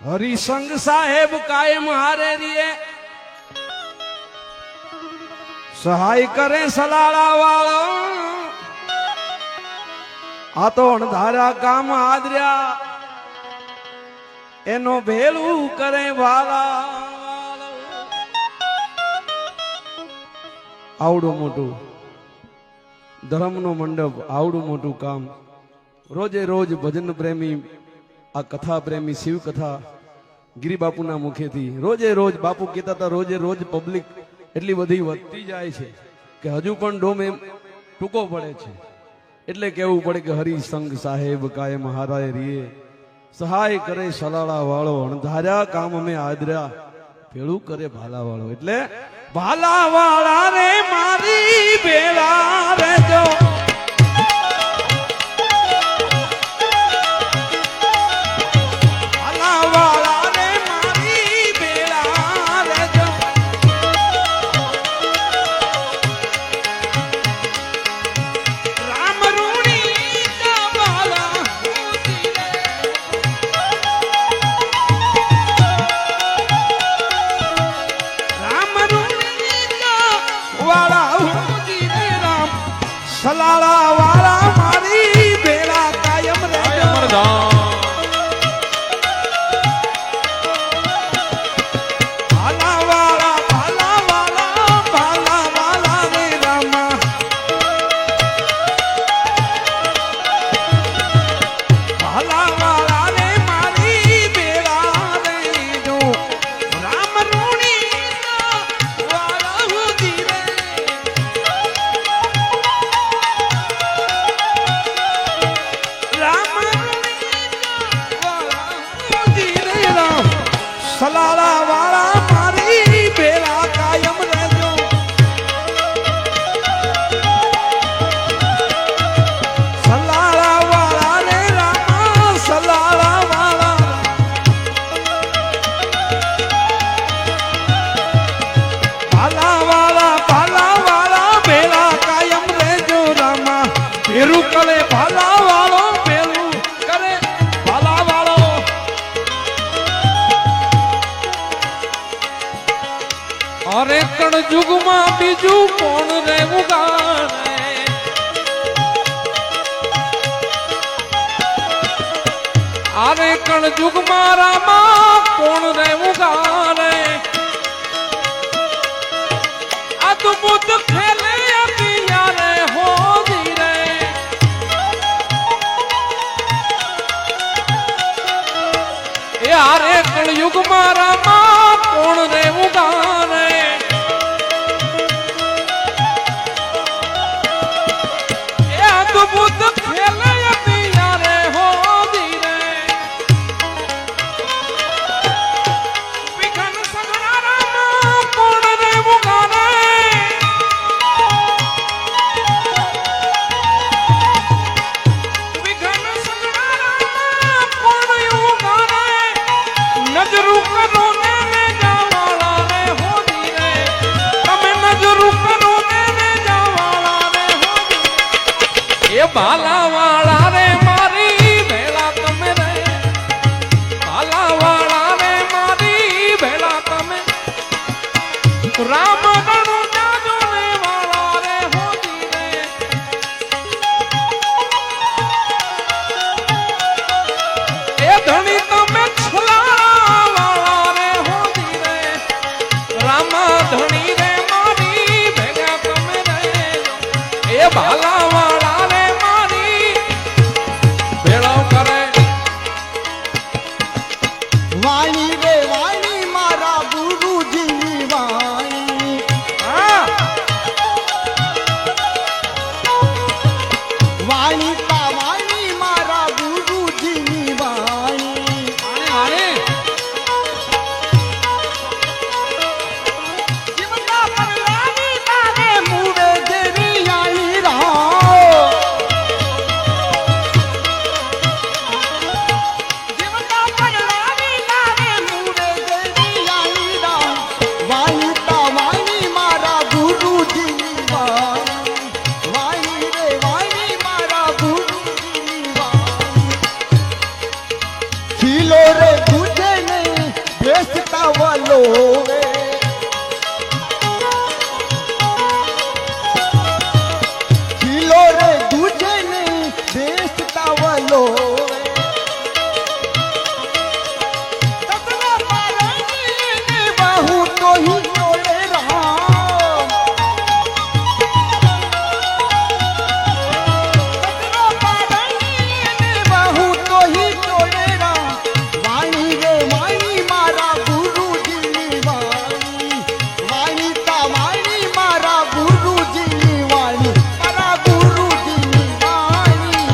હરિસંગ સાહેબ કાયમ હારે રીએ સહાય કરે સલાળા વાળો આ તો અણધારા કામ આદર્યા એનો ભેલું કરે વાલા આવડું મોટું ધર્મનો મંડપ આવડું મોટું કામ રોજે રોજ ભજન પ્રેમી આ કથા પ્રેમી શિવ કથા ગિરિબાપુના મુખેથી રોજે રોજ બાપુ કહેતા હતા રોજે રોજ પબ્લિક એટલી બધી વધતી જાય છે કે હજુ પણ ડોમ એમ ટૂંકો પડે છે એટલે કહેવું પડે કે હરિસંગ સાહેબ કાયમ હારાય રીએ સહાય કરે સલાળા વાળો અણધાર્યા કામ અમે આદર્યા ભેળું કરે ભાલા વાળો એટલે ભાલા વાળા રે મારી ભેળા રેજો સલાળા વાળા મારી ભેળા કાયમ રેજો ભાલા વાળા ભાલા વાળા ભાલા વાળા રે રામા ભાલા વાળા રે મારી ભેળા રેજો રામ રૂણી વાળા હુજી રે સલાળા વાળા મારી ભેળા કાયમ રહેજો સલાળા વાળા રે રામા સલાળા વાળા ભાલા વાળા ભેળા કાયમ રહેજો રામા ભેરું કરે ભાલા વાળો ભેરું કરે ભાલા વાળો અરે કણ યુગમાં બીજું કોણ રહેવું ગાને અરે કણ યુગમાં રામા કોણ રહેવું ગાને અદભુત ખેલે પિયારે હોજી રે એ અરે કણ યુગમાં રામા કોણ રહેવું ગાને અદભુત ખેલે પિયારે હોજી રે વિઘન સગડા રામા કોણ રહેવું ગાને વિઘન સગડા રામા કોણ એવું ગાને નજરું કરો ને જાવાળા રે હોજી રે તમે નજરું કરો ને જાવાળા રે હોજી એ ભાલા વાળા રે મારી ભેળા તમે રે ભાલા વાળા રે મારી ભેળા તમે રામ ગણો જાજો ને વાળા રે હોજી રે એ ધણી તમે છલાળા વાળા રે હોજી રે રામા ધણી રે મારી ભેગા તમે રે એ ભાલા વાળા રે મારી લોવે ખીલો રે દૂજે ને બેસતા વલોવે તતના પારણી બાહુ તો હી ચોલે રામ તતના પારણી બાહુ તો હી ચોલે રામ વાણી રે વાણી મારા ગુરુજીની વાણી વાણી તા વાણી મારા ગુરુજીની વાણી મારા ગુરુજીની વાણી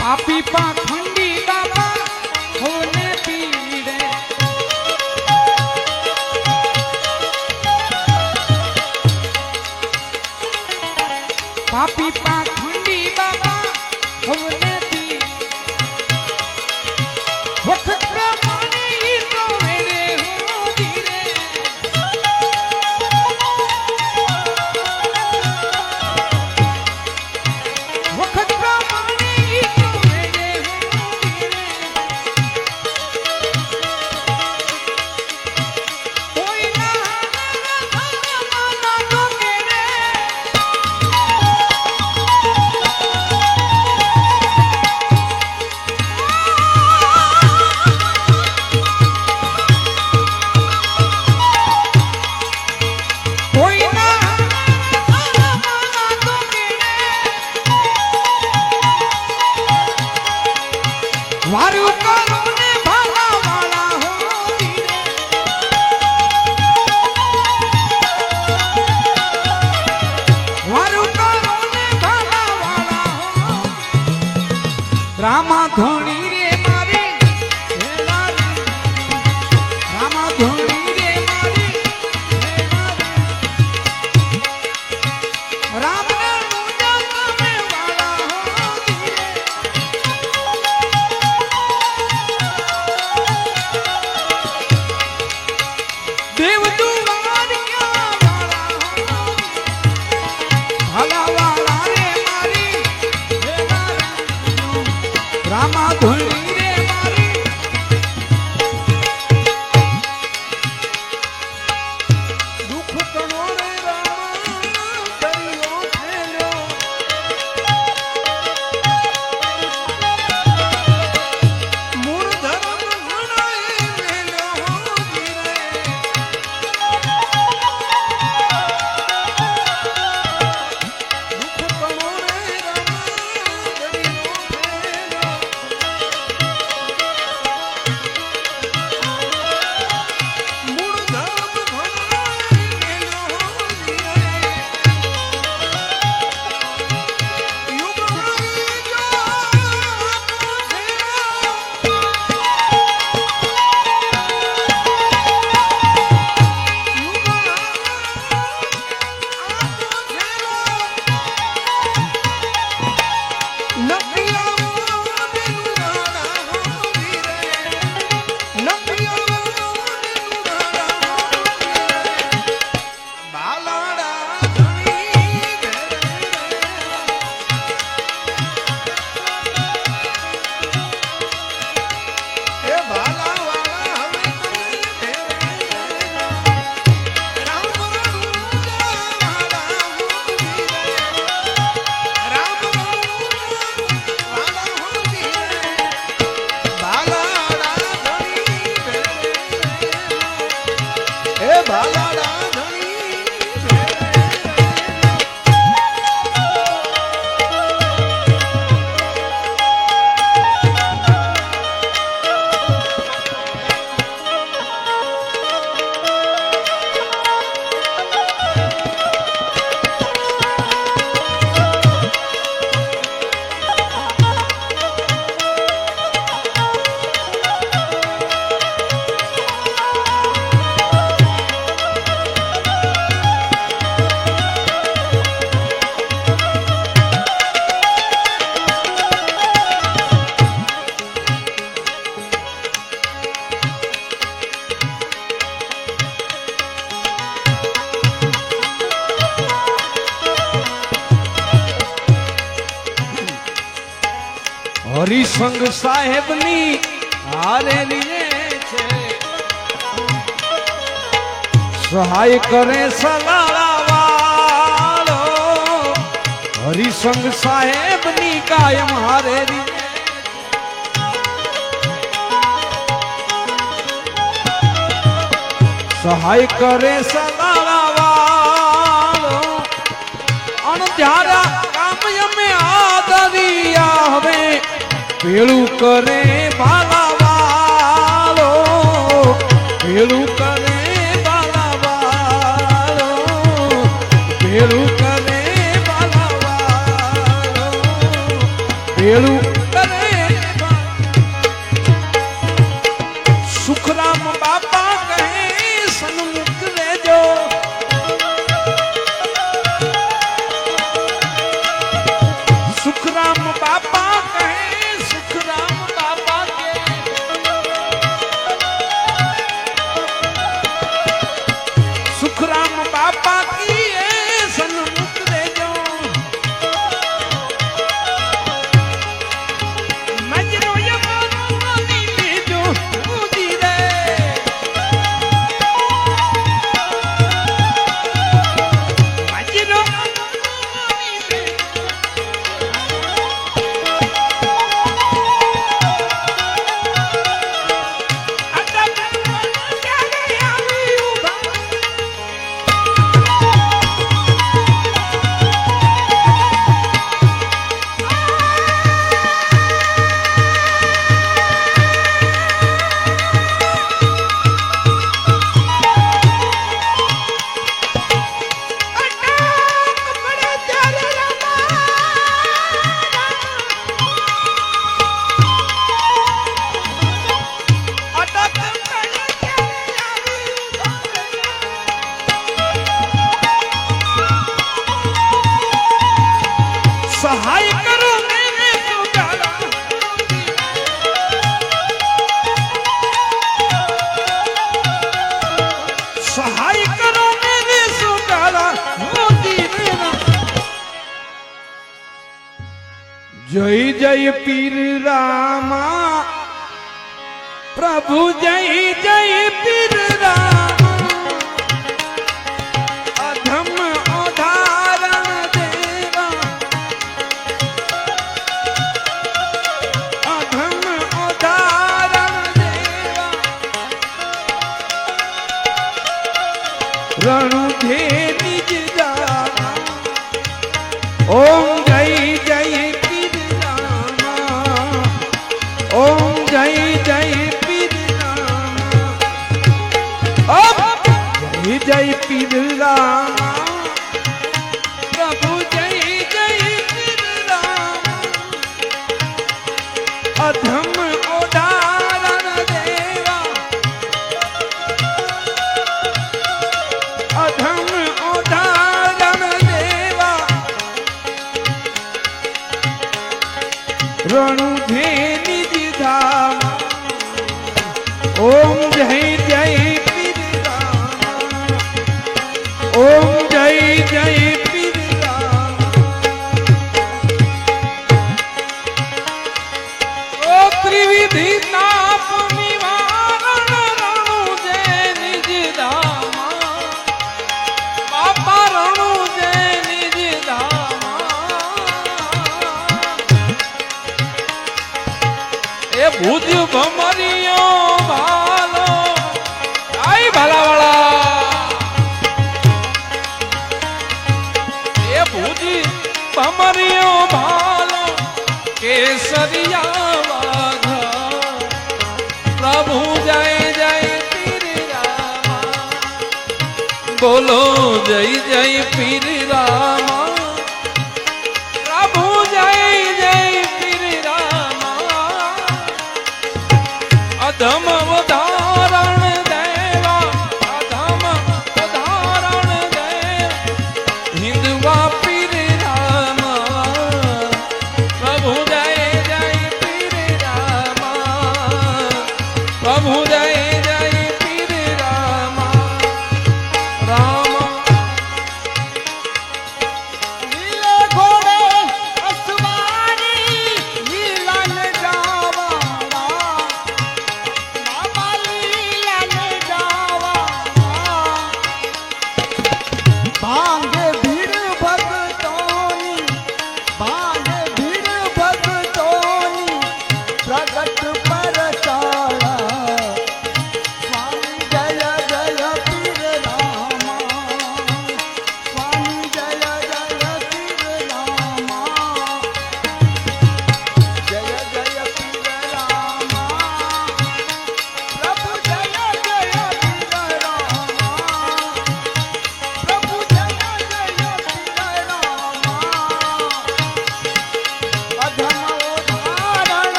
પાપી પાખંડી બાબા હોને પીરે પાપી પાખંડી બાબા હોને પીરે વખત પ્રમાણે ઈ તો મેરે હો ધીરે વખત પ્રમાણે ઈ તો મેરે હો ધીરે કોઈ ના માના તો કેરે કોઈ ના માના તો કેરે વારું કરો ને ભાલા વાળા હો ધીરે વારું કરો ને ભાલા વાળા હો રામા ધોણી રે મારી હેલા રે રામા ધોણી રે મારી હેલા રે રામ ને મુજા તમે વાળા હો ધીરે દેવ દુવાર ક્યાં વાળા હો ભાલા વાળા રે મારી હેલા રે રામા હરિસંગ સાહેબની હારેલી રે છે સહાય કરે સલાળાવાળો હરિસંગ સાહેબની કાયમ હારેલી સહાય કરે સલાળાવાળો અણધારા કામ અમે આદરિયા હવે પેલું કરે બાલાવાળો પેલું કરે બાલાવાળો પેલું કરે બાલાવાળો પેલું કરે સુખરામ બાપા કહે સન્મુખ રહેજો સુખરામ બાપા કહે સુખરામ બાપા કે સુખરામ બાપા કી એ સન્મુખ રહેજો મજરો યમનો ની લેજો ઉદી રે મજરો સહાય કરો મેરે સુગારા સહાય કરો મેરે સુગારા મોતી મેરા જય જય પીર રામા પ્રભુ જય જય પીર રામા અધમ ઉદાહરણ દેવા અધમ ઉદાહરણ દેવા રણુધે નિજ દાના ઓમ જય જય પીર રામા ઓમ જય જય પીર રામા ઓમ જય જય પીર રામા પ્રભુ જય જય પીર રામા અધમ ઉદાહરણ દેવા અધમ ઉદાહરણ દેવા રણુધે નિજ ધામા ઓમ જય જય પીર રામા ઓમ જય જય પીર રામા ઓ ત્રિવિધિ તાપ નિવારણ રણુધે નિજ ધામા બાપા રણુધે નિજ ધામા એ ભુજ ભમરિયો ભાલો આઈ ભાલાવાળા એ ભુજ ભમરિયો ભાલો કેસરિયા વાઘા પ્રભુ જય જય પીર રામા બોલો જય જય પીર રામા પ્રભુ જય જય પીર રામા અધમ ઉદાહરણ દેવા અધમ ઉદાહરણ દેવા હિન્દવા પીર રામા પ્રભુ જય જય પીર રામા પ્રભુ જય જય પીર રામા રામ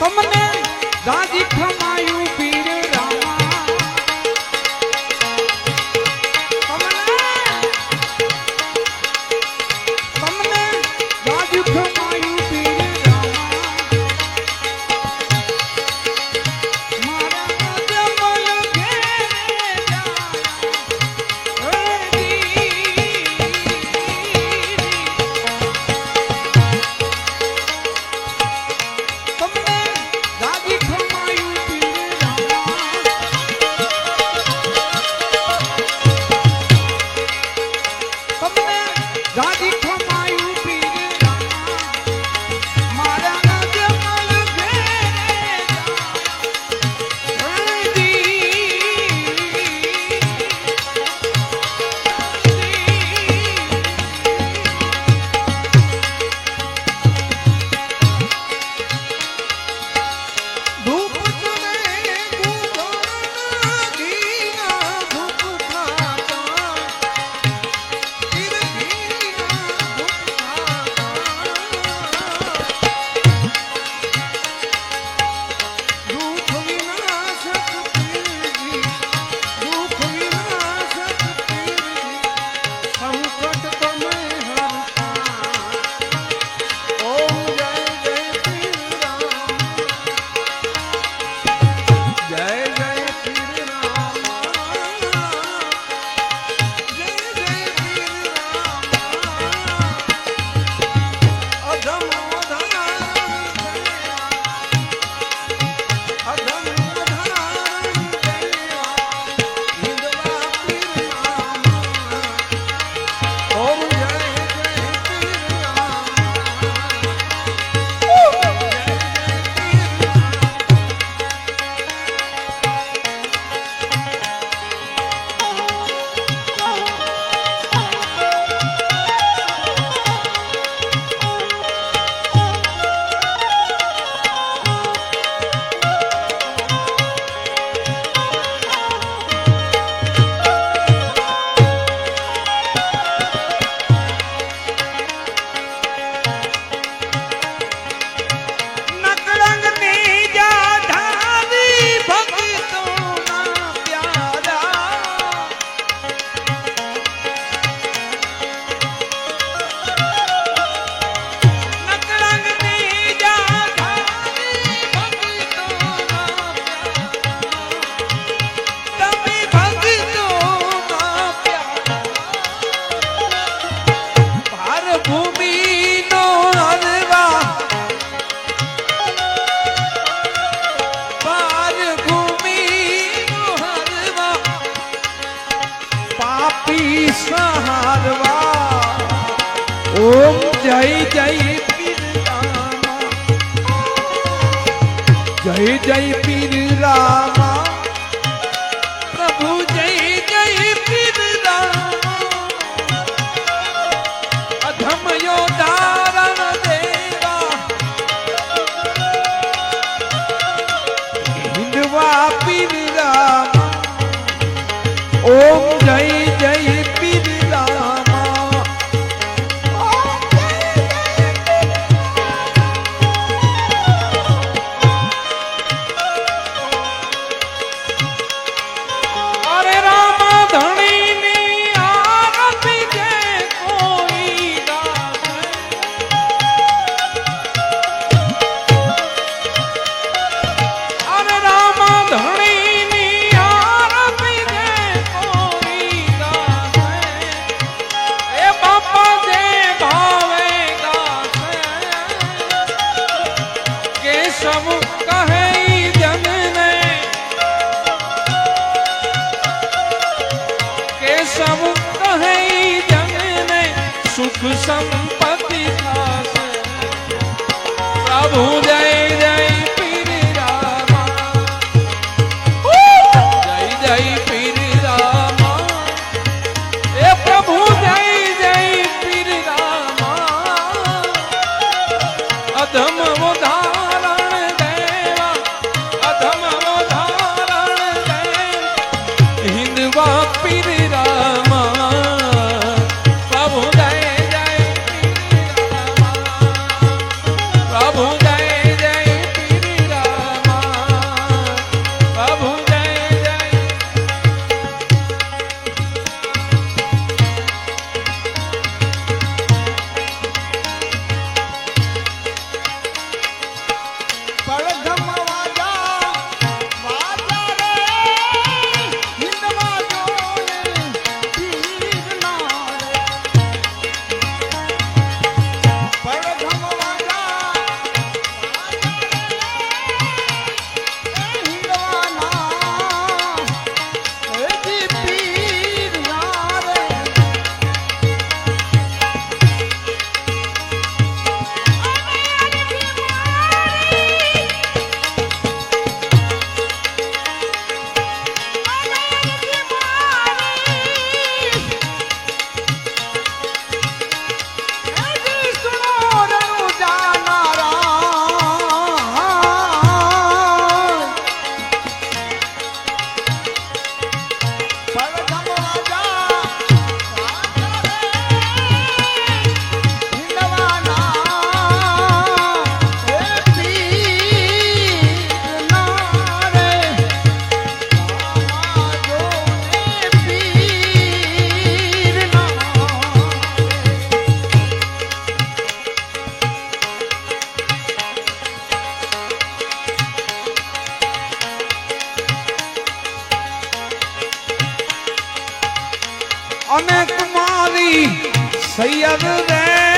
તમને દાદી ખમાયું પીર રામા તમને દાદી ખમાયું પીર રામા મારા જમલ ઘેરે તમને દાદી ખમાયું પીર રામા તમને દાદી ખમાયું પીર રામા મારા જમલ ધૂપ તમે ગુદરના ઘીના ધૂપ ખાતા પીર ઘીના ધૂપ ખાતા દુઃખ વિનાશક પીરજી દુઃખ વિનાશક પીરજી સંકટ તમે હરતા ઓમ જય જય પીર રામ જય જય પીર રામા જય જય પીર રામા અધમ અધમ હિંદવા પીર રામા ઓમ જય જય પીર નકળંગની જાધારી ભક્તોના પ્યારા નકળંગની જાધારી ભક્તોના પ્યારા તમે ભક્તોના પ્યારા ભાર ભૂમિનો હરવા પાર ભૂમિનો હરવા પાપી સહારવા ઓમ જય જય પીર રામા જય જય પીર રામા પ્રભુ જય જય પીર રામા અધમ યોધારણ દેવા હિંદવા પીર રામા ઓમ જય જય પીર રામા અરે રામા ધણીની આરતી જે કોઈ ગાશે અરે રામા ધણીની આરતી જે કોઈ ગાશે એ બાપા જે ભાવે ગાશે કેશવ કહે જનને કેશવ કહે જનને સુખ સંપત્તિ થાશે પ્રભુ જય જય પીર રામા જય જય પીર રામા એ પ્રભુ જય જય પીર રામા અધમ ઉદાહરણ દેવા અધમ ઉદાહરણ દેવા હિંદવા પીર રામા પ્રભુ જય જય પીર રામા પ્રભુ જય અને કુમારી સૈયદ રે